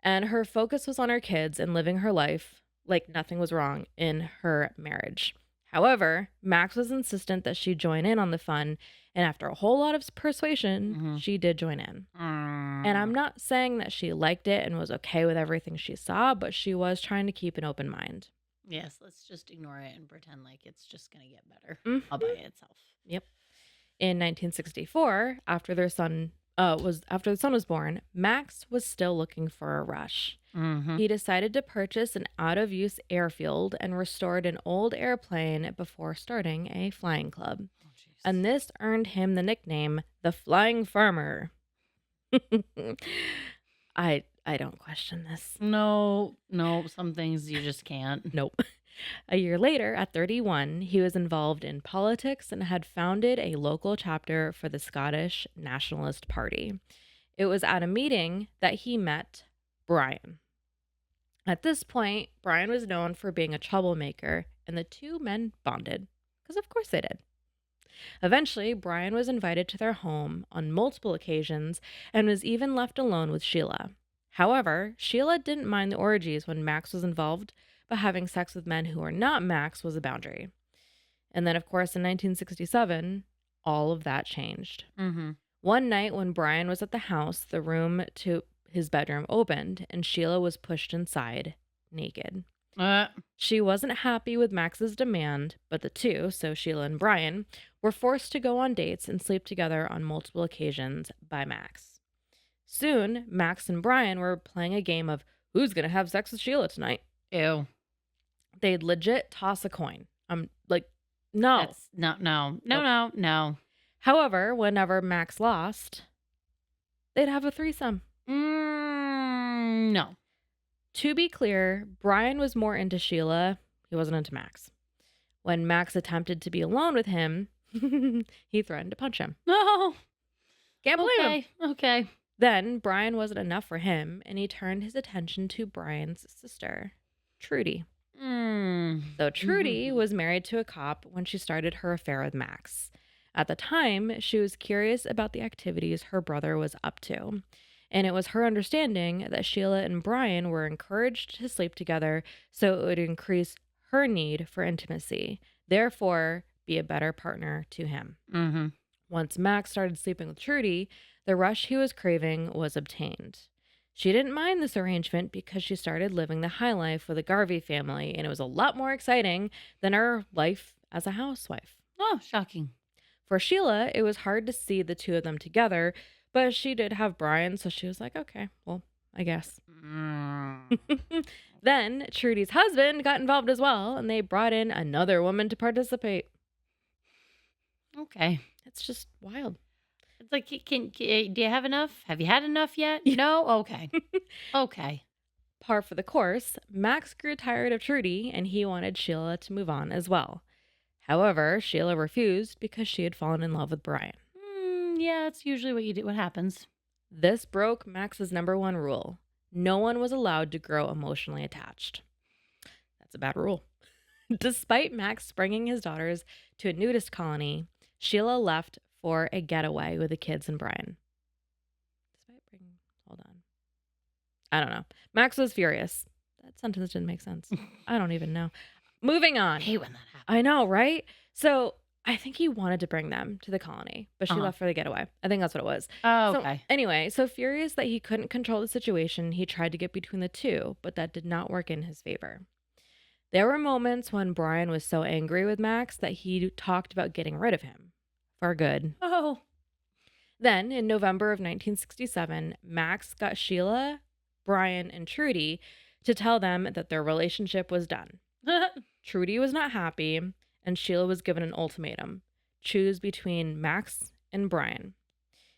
And her focus was on her kids and living her life like nothing was wrong in her marriage. However, Max was insistent that she join in on the fun, and after a whole lot of persuasion, she did join in. And I'm not saying that she liked it and was okay with everything she saw, but she was trying to keep an open mind. Yes, let's just ignore it and pretend like it's just going to get better Mhm. all by itself. Yep. In 1964, after the son was born, Max was still looking for a rush. He decided to purchase an out-of-use airfield and restored an old airplane before starting a flying club. Oh, jeez. And this earned him the nickname the Flying Farmer. I don't question this. No, some things you just can't. Nope. A year later, at 31, he was involved in politics and had founded a local chapter for the Scottish Nationalist Party. It was at a meeting that he met Brian. At this point, Brian was known for being a troublemaker, and the two men bonded, because of course they did. Eventually, Brian was invited to their home on multiple occasions and was even left alone with Sheila. However, Sheila didn't mind the orgies when Max was involved, but having sex with men who were not Max was a boundary. And then, of course, in 1967, all of that changed. One night when Brian was at the house, the room to his bedroom opened, and Sheila was pushed inside, naked. She wasn't happy with Max's demand, but the two, so Sheila and Brian, were forced to go on dates and sleep together on multiple occasions by Max. Soon, Max and Brian were playing a game of who's going to have sex with Sheila tonight. Ew. They'd legit toss a coin. I'm like, no. That's no. However, whenever Max lost, they'd have a threesome. No. To be clear, Brian was more into Sheila. He wasn't into Max. When Max attempted to be alone with him, he threatened to punch him. No. Can't blame him. Okay. Then Brian wasn't enough for him, and he turned his attention to Brian's sister, Trudy. Though Trudy was married to a cop when she started her affair with Max. At the time, she was curious about the activities her brother was up to. And it was her understanding that Sheila and Brian were encouraged to sleep together so it would increase her need for intimacy, therefore be a better partner to him. Once Max started sleeping with Trudy, the rush he was craving was obtained. She didn't mind this arrangement because she started living the high life with the Garvie family, and it was a lot more exciting than her life as a housewife. Oh, shocking. For Sheila, it was hard to see the two of them together, but she did have Brian, so she was like, okay, well, I guess. Then Trudy's husband got involved as well, and they brought in another woman to participate. Okay. It's just wild. It's like, do you have enough? Have you had enough yet? No? Okay. Okay. Par for the course, Max grew tired of Trudy, and he wanted Sheila to move on as well. However, Sheila refused because she had fallen in love with Brian. Yeah, that's usually what happens. This broke Max's number one rule. No one was allowed to grow emotionally attached. That's a bad rule. Despite Max bringing his daughters to a nudist colony, Sheila left for a getaway with the kids and Brian. Hold on. I don't know. Max was furious. That sentence didn't make sense. I don't even know. Moving on. I hate when that happens. I know, right? So I think he wanted to bring them to the colony, but she left for the getaway. I think that's what it was. Oh, So, okay. anyway, so furious that he couldn't control the situation, he tried to get between the two, but that did not work in his favor. There were moments when Brian was so angry with Max that he talked about getting rid of him for good. Oh. Then, in November of 1967, Max got Sheila, Brian, and Trudy to tell them that their relationship was done. Trudy was not happy, and Sheila was given an ultimatum. Choose between Max and Brian.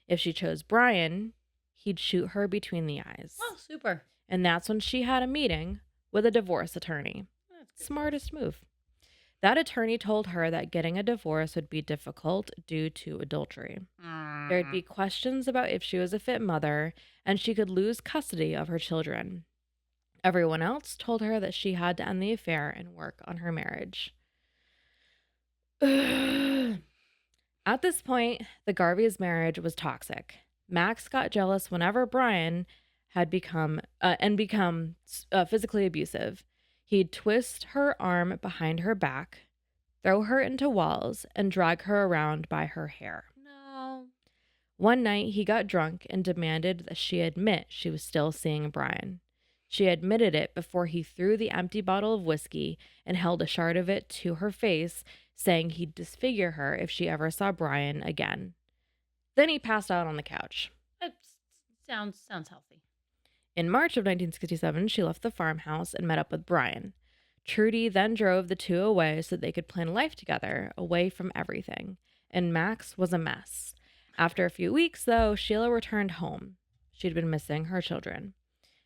If she chose Brian, he'd shoot her between the eyes. Oh, super. And that's when she had a meeting with a divorce attorney. Smartest move. That attorney told her that getting a divorce would be difficult due to adultery. There'd be questions about if she was a fit mother, and she could lose custody of her children. Everyone else told her that she had to end the affair and work on her marriage. At this point, the Garvey's marriage was toxic. Max got jealous whenever Brian had become physically abusive. He'd twist her arm behind her back, throw her into walls, and drag her around by her hair. No. One night, he got drunk and demanded that she admit she was still seeing Brian. She admitted it before he threw the empty bottle of whiskey and held a shard of it to her face, saying he'd disfigure her if she ever saw Brian again. Then he passed out on the couch. That sounds healthy. In March of 1967, she left the farmhouse and met up with Brian. Trudy then drove the two away so they could plan life together, away from everything. And Max was a mess. After a few weeks, though, Sheila returned home. She'd been missing her children.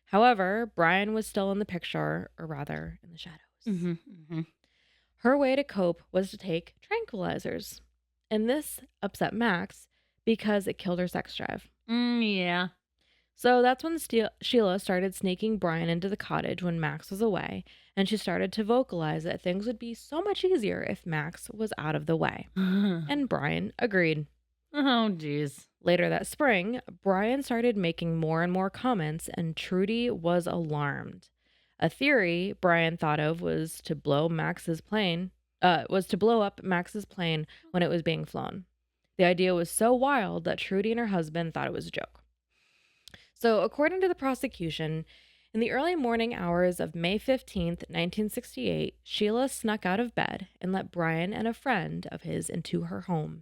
However, Brian was still in the picture, or rather, in the shadows. Her way to cope was to take tranquilizers. And this upset Max because it killed her sex drive. Yeah. So that's when Sheila started sneaking Brian into the cottage when Max was away, and she started to vocalize that things would be so much easier if Max was out of the way. And Brian agreed. Oh, geez. Later that spring, Brian started making more and more comments, and Trudy was alarmed. A theory Brian thought of was to blow up Max's plane when it was being flown. The idea was so wild that Trudy and her husband thought it was a joke. So, according to the prosecution, in the early morning hours of May 15th, 1968, Sheila snuck out of bed and let Brian and a friend of his into her home.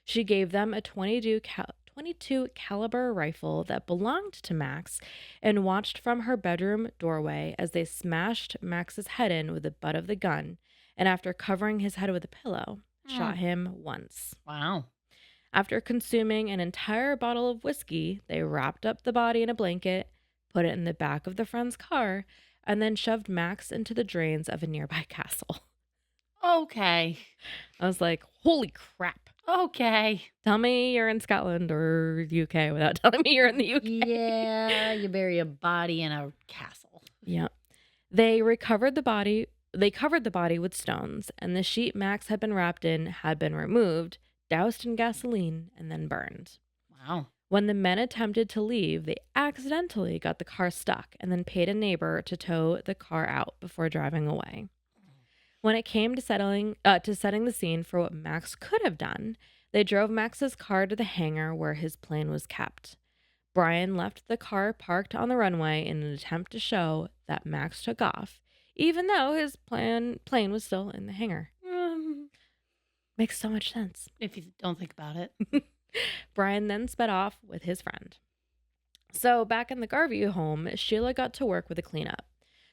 She gave them a .22 caliber rifle that belonged to Max and watched from her bedroom doorway as they smashed Max's head in with the butt of the gun, and after covering his head with a pillow, shot him once. Wow. After consuming an entire bottle of whiskey, they wrapped up the body in a blanket, put it in the back of the friend's car, and then shoved Max into the drains of a nearby castle. Okay. I was like, holy crap. Okay. Tell me you're in Scotland or the UK without telling me you're in the UK. Yeah, you bury a body in a castle. Yeah. They covered the body with stones, and the sheet Max had been wrapped in had been removed, doused in gasoline, and then burned. Wow. When the men attempted to leave, they accidentally got the car stuck and then paid a neighbor to tow the car out before driving away. When it came to setting the scene for what Max could have done, they drove Max's car to the hangar where his plane was kept. Brian left the car parked on the runway in an attempt to show that Max took off, even though his plane was still in the hangar. Makes so much sense. If you don't think about it. Brian then sped off with his friend. So back in the Garvie home, Sheila got to work with a cleanup.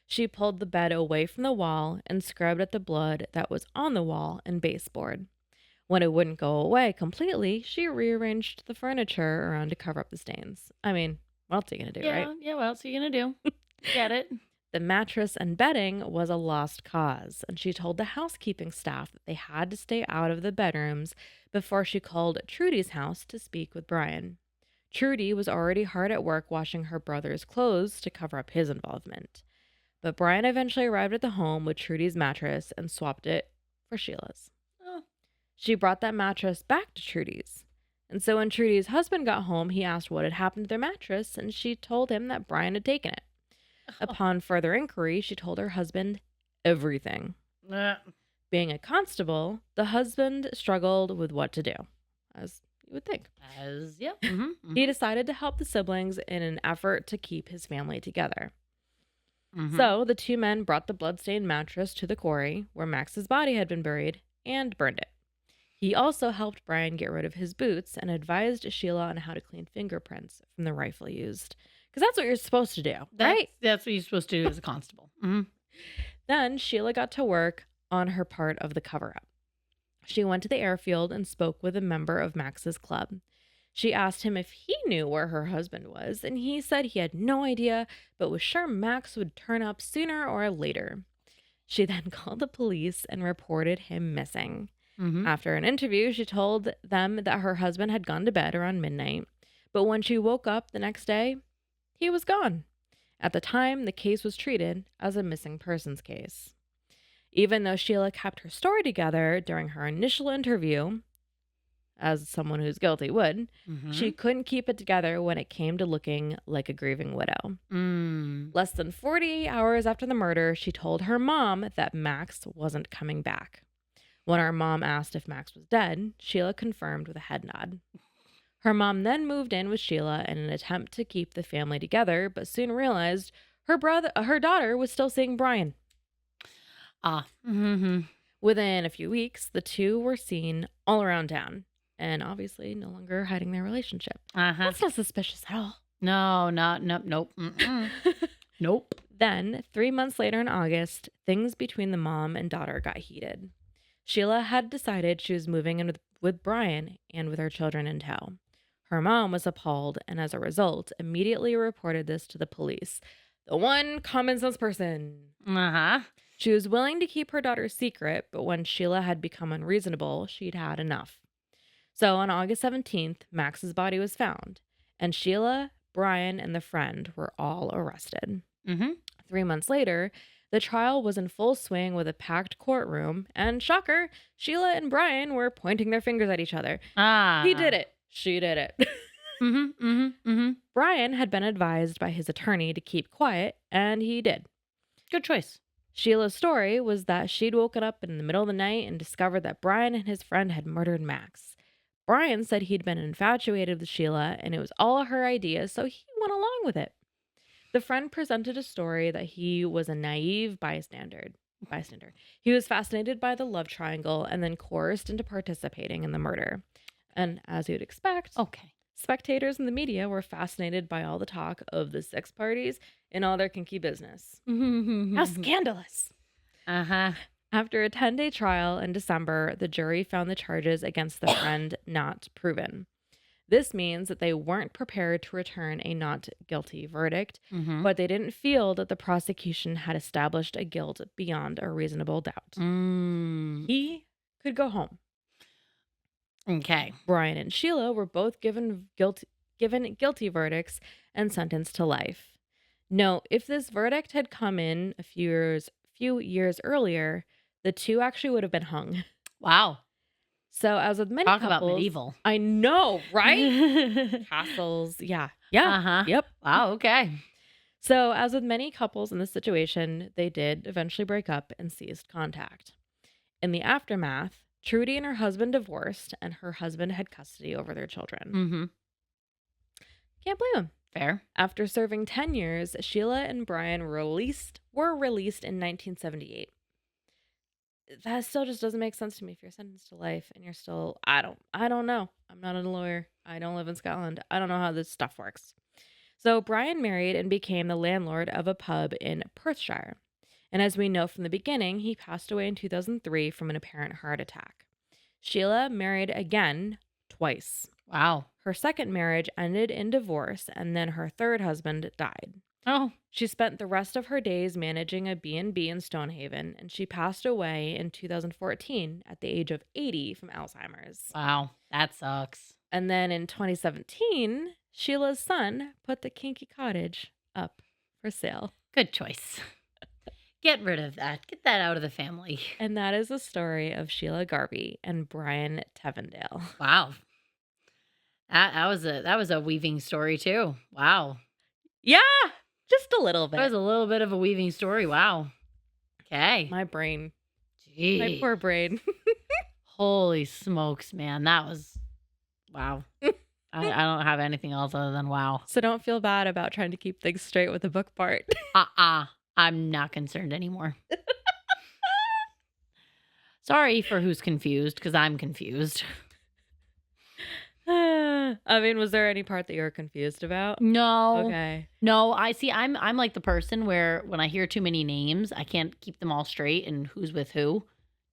She pulled the bed away from the wall and scrubbed at the blood that was on the wall and baseboard. When it wouldn't go away completely, she rearranged the furniture around to cover up the stains. I mean, what else are you going to do, right? Yeah, what else are you going to do? Get it? The mattress and bedding was a lost cause, and she told the housekeeping staff that they had to stay out of the bedrooms before she called Trudy's house to speak with Brian. Trudy was already hard at work washing her brother's clothes to cover up his involvement. But Brian eventually arrived at the home with Trudy's mattress and swapped it for Sheila's. Oh. She brought that mattress back to Trudy's. And so when Trudy's husband got home, he asked what had happened to their mattress, and she told him that Brian had taken it. Upon further inquiry, she told her husband everything. Being a constable, the husband struggled with what to do, as you would think. He decided to help the siblings in an effort to keep his family together. So the two men brought the bloodstained mattress to the quarry where Max's body had been buried and burned it. He also helped Brian get rid of his boots and advised Sheila on how to clean fingerprints from the rifle used. Because that's what you're supposed to do, right? That's what you're supposed to do as a constable. Then Sheila got to work on her part of the cover-up. She went to the airfield and spoke with a member of Max's club. She asked him if he knew where her husband was, and he said he had no idea, but was sure Max would turn up sooner or later. She then called the police and reported him missing. After an interview, she told them that her husband had gone to bed around midnight, but when she woke up the next day, he was gone. At the time, the case was treated as a missing persons case. Even though Sheila kept her story together during her initial interview, as someone who's guilty would, she couldn't keep it together when it came to looking like a grieving widow. Less than 48 hours after the murder, she told her mom that Max wasn't coming back. When her mom asked if Max was dead, Sheila confirmed with a head nod. Her mom then moved in with Sheila in an attempt to keep the family together, but soon realized her daughter was still seeing Brian. Within a few weeks, the two were seen all around town, and obviously no longer hiding their relationship. That's not suspicious at all. No, nope. Nope. Then, 3 months later in August, things between the mom and daughter got heated. Sheila had decided she was moving in with Brian and with her children in tow. Her mom was appalled and, as a result, immediately reported this to the police. The one common sense person. She was willing to keep her daughter's secret, but when Sheila had become unreasonable, she'd had enough. So on August 17th, Max's body was found, and Sheila, Brian, and the friend were all arrested. 3 months later, the trial was in full swing with a packed courtroom, and shocker, Sheila and Brian were pointing their fingers at each other. He did it. She did it. Brian had been advised by his attorney to keep quiet, and he did. Good choice. Sheila's story was that she'd woken up in the middle of the night and discovered that Brian and his friend had murdered Max. Brian said he'd been infatuated with Sheila, and it was all her idea, so he went along with it. The friend presented a story that he was a naive bystander. He was fascinated by the love triangle and then coerced into participating in the murder. And as you'd expect, spectators in the media were fascinated by all the talk of the sex parties and all their kinky business. How scandalous. After a 10-day trial in December, the jury found the charges against the friend not proven. This means that they weren't prepared to return a not guilty verdict, but they didn't feel that the prosecution had established a guilt beyond a reasonable doubt. He could go home. Okay. Brian and Sheila were both given guilty verdicts and sentenced to life. Note, if this verdict had come in a few years earlier, the two actually would have been hung. Wow. So as with many Talk couples, about medieval. I know, right? Castles, yeah. Yep. Wow. Okay. So as with many couples in this situation, they did eventually break up and ceased contact. In the aftermath, Trudy and her husband divorced, and her husband had custody over their children. Can't blame him. Fair. After serving 10 years, Sheila and Brian were released in 1978. That still just doesn't make sense to me. If you're sentenced to life and you're still, I don't know. I'm not a lawyer. I don't live in Scotland. I don't know how this stuff works. So Brian married and became the landlord of a pub in Perthshire. And as we know from the beginning, he passed away in 2003 from an apparent heart attack. Sheila married again twice. Wow. Her second marriage ended in divorce, and then her third husband died. Oh. She spent the rest of her days managing a B&B in Stonehaven, and she passed away in 2014 at the age of 80 from Alzheimer's. Wow. That sucks. And then in 2017, Sheila's son put the kinky cottage up for sale. Good choice. Get rid of that. Get that out of the family. And that is the story of Sheila Garvie and Brian Tevendale. Wow. That was a weaving story too. Wow. Yeah, just a little bit. That was a little bit of a weaving story. Wow. Okay. My brain. Jeez. My poor brain. Holy smokes, man. That was wow. I don't have anything else other than wow. So don't feel bad about trying to keep things straight with the book part. I'm not concerned anymore. Sorry for who's confused, because I'm confused. I mean, was there any part that you were confused about? No. Okay. No, I see. I'm like the person where when I hear too many names, I can't keep them all straight and who's with who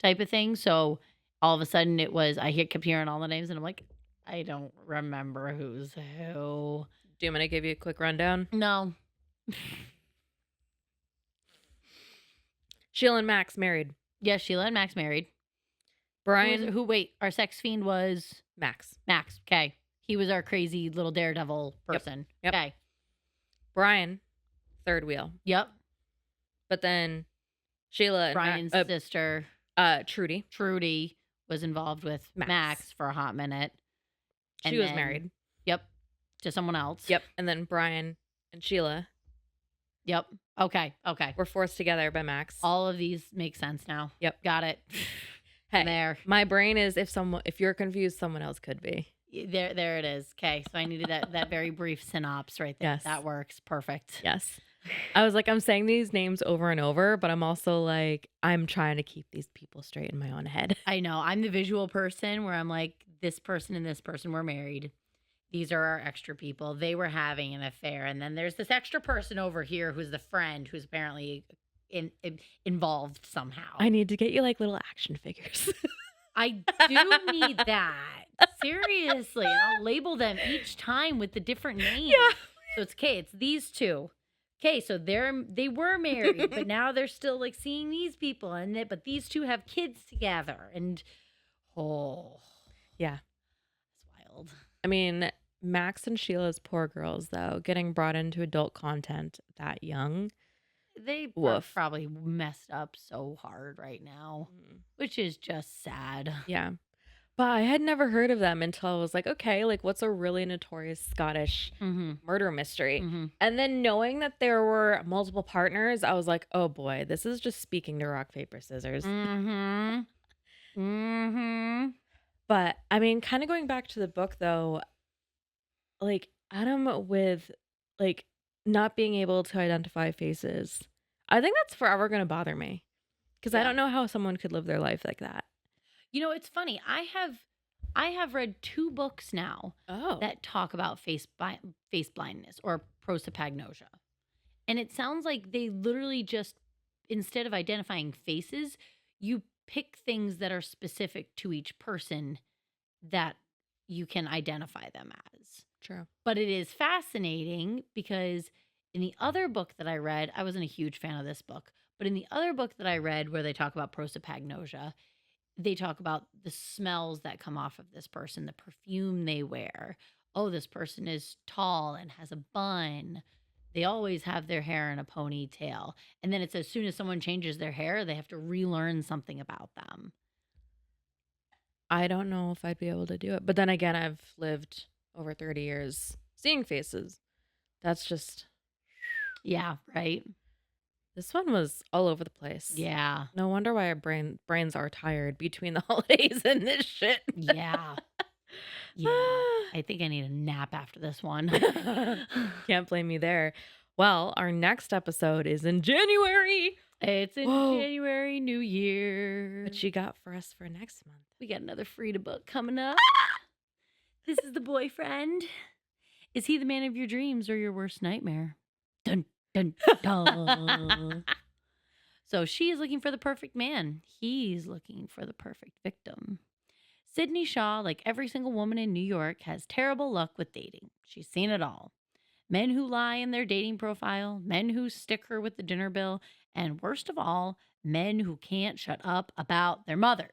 type of thing. So all of a sudden kept hearing all the names and I'm like, I don't remember who's who. Do you want me to give you a quick rundown? No. Sheila and Max married. Yes, Sheila and Max married. Brian. Our sex fiend was Max. Max. Okay. He was our crazy little daredevil person. Yep. Okay. Brian third wheel. Yep. But then Sheila and Brian's sister, Trudy. Trudy, was involved with Max for a hot minute. She was married. Yep. To someone else. Yep. And then Brian and Sheila. Yep. Okay. Were forced together by Max. All of these make sense now. Yep. Got it. Hey, there. My brain is if you're confused, someone else could be. There it is. Okay. So I needed that very brief synopsis right there. Yes. That works. Perfect. Yes. I was like, I'm saying these names over and over, but I'm also like, I'm trying to keep these people straight in my own head. I know. I'm the visual person where I'm like, this person and this person were married. These are our extra people. They were having an affair. And then there's this extra person over here who's the friend who's apparently involved somehow. I need to get you like little action figures. I do need that. Seriously. And I'll label them each time with the different names. Yeah. So it's okay. It's these two. Okay, so they were married, but now they're still like seeing these people, but these two have kids together, and yeah, it's wild. I mean, Max and Sheila's poor girls, though, getting brought into adult content that young. They are probably messed up so hard right now, which is just sad. Yeah. But I had never heard of them until I was like, okay, like what's a really notorious Scottish murder mystery? And then knowing that there were multiple partners, I was like, oh boy, this is just speaking to rock, paper, scissors. But I mean, kind of going back to the book though, like Adam with like not being able to identify faces, I think that's forever going to bother me because I don't know how someone could live their life like that. You know, it's funny. I have read 2 books now that talk about face blindness or prosopagnosia. And it sounds like they literally just, instead of identifying faces, you pick things that are specific to each person that you can identify them as. True. But it is fascinating because in the other book that I read, I wasn't a huge fan of this book, but in the other book that I read where they talk about prosopagnosia, they talk about the smells that come off of this person, the perfume they wear. Oh, this person is tall and has a bun. They always have their hair in a ponytail. And then it's as soon as someone changes their hair, they have to relearn something about them. I don't know if I'd be able to do it. But then again, I've lived over 30 years seeing faces. That's just... Yeah, right? This one was all over the place. Yeah. No wonder why our brains are tired between the holidays and this shit. Yeah. Yeah. I think I need a nap after this one. Can't blame me there. Well, our next episode is in January. It's in January, New Year. What you got for us for next month? We got another Frida book coming up. This is the boyfriend. Is he the man of your dreams or your worst nightmare? Dun, dun, dun. So she is looking for the perfect man. He's looking for the perfect victim. Sydney Shaw, like every single woman in New York, has terrible luck with dating. She's seen it all. Men who lie in their dating profile, men who stick her with the dinner bill, and worst of all, men who can't shut up about their mothers.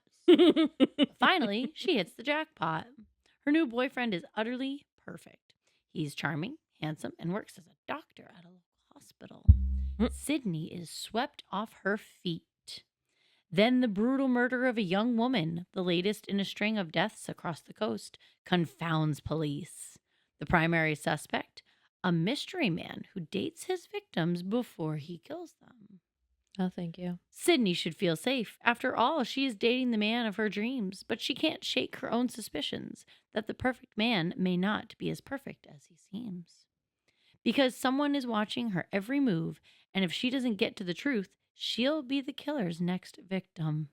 Finally, she hits the jackpot. Her new boyfriend is utterly perfect. He's charming, handsome, and works as a doctor at a local hospital. Sydney is swept off her feet. Then the brutal murder of a young woman, the latest in a string of deaths across the coast, confounds police. The primary suspect, a mystery man who dates his victims before he kills them. Oh, thank you. Sydney should feel safe. After all, she is dating the man of her dreams, but she can't shake her own suspicions that the perfect man may not be as perfect as he seems. Because someone is watching her every move, and if she doesn't get to the truth, she'll be the killer's next victim.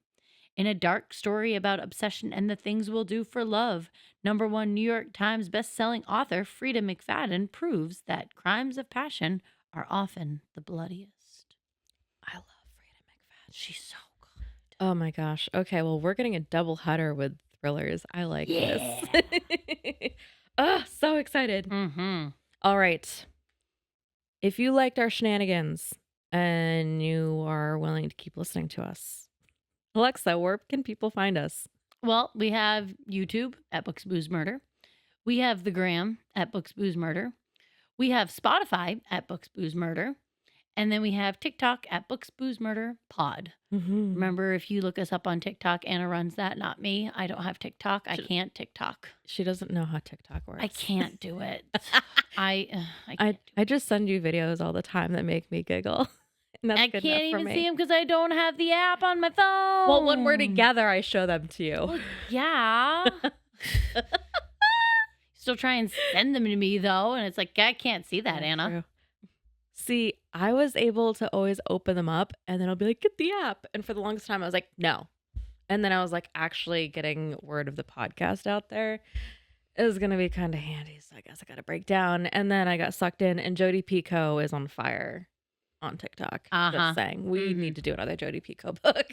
In a dark story about obsession and the things we'll do for love, #1 New York Times best-selling author Frida McFadden proves that crimes of passion are often the bloodiest. I love Frida McFadden. She's so good. Oh my gosh. Okay, well, we're getting a double header with thrillers. I like this. Oh, so excited. All right. If you liked our shenanigans and you are willing to keep listening to us, Alexa, where can people find us? Well, we have YouTube at Books, Booze, Murder. We have the Gram at Books, Booze, Murder. We have Spotify at Books, Booze, Murder. And then we have TikTok at Books, Booze, Murder Pod. Remember, if you look us up on TikTok, Anna runs that, not me. I don't have TikTok. I can't TikTok. She doesn't know how TikTok works. I can't do it. I can't do I it. just send you videos all the time that make me giggle. And that's I good can't enough for even me. see them because I don't have the app on my phone. Well, when we're together, I show them to you. Well, yeah. Still try and send them to me, though. And it's like, I can't see that, That's Anna. true. See, I was able to always open them up and then I'll be like, get the app. And for the longest time, I was like, no. And then I was like, actually getting word of the podcast out there is going to be kind of handy. So I guess I got to break down. And then I got sucked in, and Jodi Picoult is on fire on TikTok. Just saying. We need to do another Jodi Picoult book.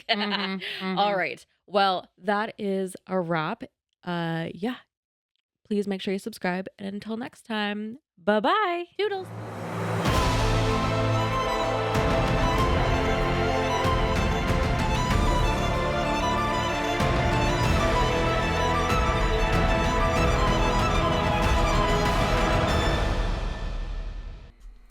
All right. Well, that is a wrap. Yeah. Please make sure you subscribe. And until next time, bye-bye. Toodles.